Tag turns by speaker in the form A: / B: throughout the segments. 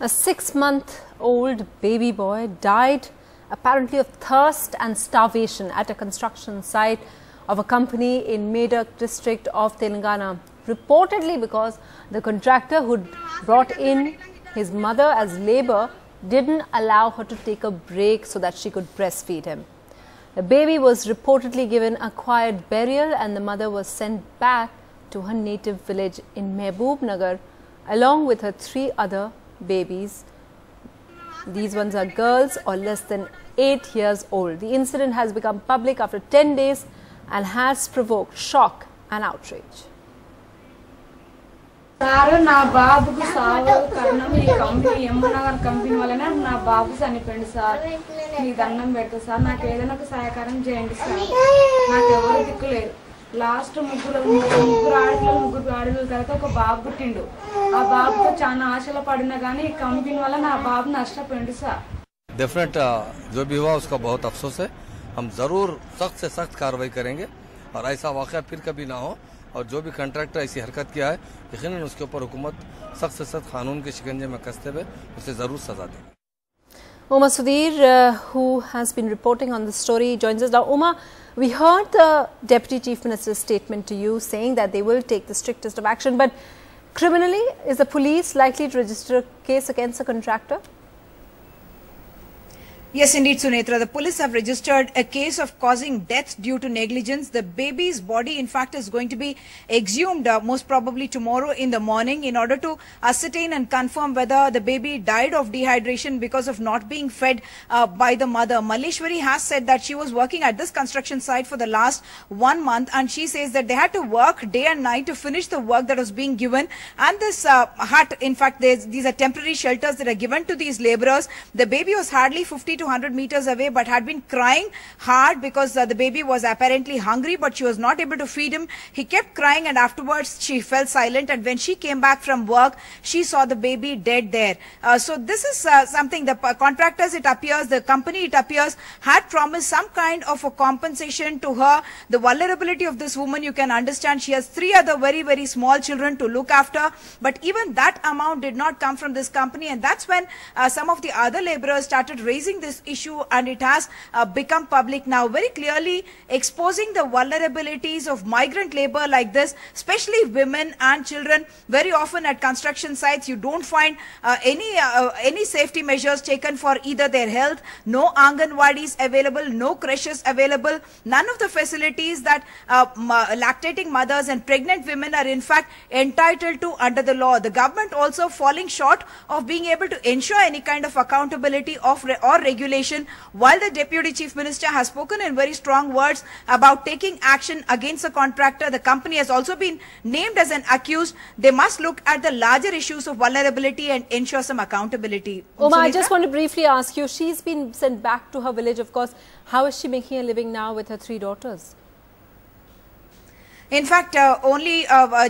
A: A 6-month-old baby boy died apparently of thirst and starvation at a construction site of a company in Medak district of Telangana, reportedly because the contractor who brought in his mother as labor didn't allow her to take a break so that she could breastfeed him. The baby was reportedly given a quiet burial and the mother was sent back to her native village in Mehboob Nagar along with her 3 other babies. These ones are girls or less than 8 years old. The incident has become public after 10 days and has provoked shock and outrage.
B: Sir నా బాబుకు సావు కారణం ఈ company యమునగర్ company వల్లనే నా బాబు చనిపోయింది sir. మీ దండం పెడతా సార్, నాకు ఏదైనా ఒక సహాయకారం చేయండి సార్. నాకు ఎవరు దిక్కులేరు. లాస్ట్ ముగ్గురు ఆడపిల్లలు తర్వాత ఒక బాబు పుట్టిండు. ఆ బాబుతో చాలా ఆశలు పడినా కానీ ఈ కంపెనీ వల్ల నా బాబు నష్టపోయింది సార్.
C: डेफिनेट जो भी हुआ उसका बहुत अफसोस है. हम जरूर सख्त से सख्त कार्रवाई करेंगे और ऐसा वाक़या फिर कभी ना हो. और जो भी कंट्रैक्टर ऐसी हरकत किया है यकीनन उसके ऊपर हुकूमत सख्त से सख्त कानून के शिकंजे में कसते हुए उसे जरूर सजा देगी.
A: Uma Sudhir, who has been reporting on the story, joins us now. Uma, we heard the Deputy Chief Minister's statement to you saying that they will take the strictest of action, but criminally, is the police likely to register a case against the contractor?
D: Yes, indeed, Sunetra. The police have registered a case of causing death due to negligence. The baby's body, in fact, is going to be exhumed most probably tomorrow in the morning in order to ascertain and confirm whether the baby died of dehydration because of not being fed by the mother. Malleshwari has said that she was working at this construction site for the last 1 month, and she says that they had to work day and night to finish the work that was being given. And this hut, in fact, these are temporary shelters that are given to these laborers. The baby was hardly 50 to 100 meters away but had been crying hard because the baby was apparently hungry, but she was not able to feed him. He kept crying and afterwards she fell silent, and when she came back from work she saw the baby dead there. So this is something the contractors, it appears, the company, it appears, had promised some kind of a compensation to her. The vulnerability of this woman, you can understand, she has 3 other very small children to look after, but even that amount did not come from this company, and that's when some of the other laborers started raising this issue, and it has become public now, very clearly exposing the vulnerabilities of migrant labor like this, especially women and children. Very often at construction sites you don't find any safety measures taken for either their health. No Anganwadis available, no creches available, none of the facilities that lactating mothers and pregnant women are in fact entitled to under the law. The government also falling short of being able to ensure any kind of accountability or regulation. While the Deputy Chief Minister has spoken in very strong words about taking action against a contractor, the company has also been named as an accused. They must look at the larger issues of vulnerability and ensure some accountability.
A: Uma, I just want to briefly ask you, she's been sent back to her village, of course. How is she making a living now with her 3 daughters?
D: In fact, only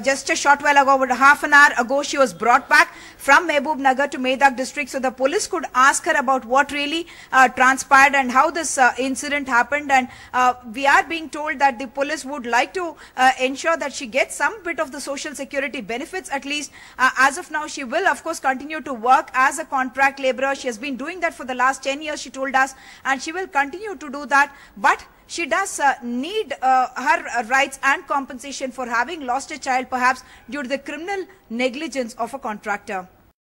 D: just a short while ago, about half an hour ago, she was brought back from Mehboob Nagar to Medak district, so the police could ask her about what really transpired and how this incident happened. And we are being told that the police would like to ensure that she gets some bit of the social security benefits at least. As of now, she will of course continue to work as a contract laborer. She has been doing that for the last 10 years, she told us, and she will continue to do that. But she does need her rights and compensation for having lost a child, perhaps due to the criminal negligence of a contractor.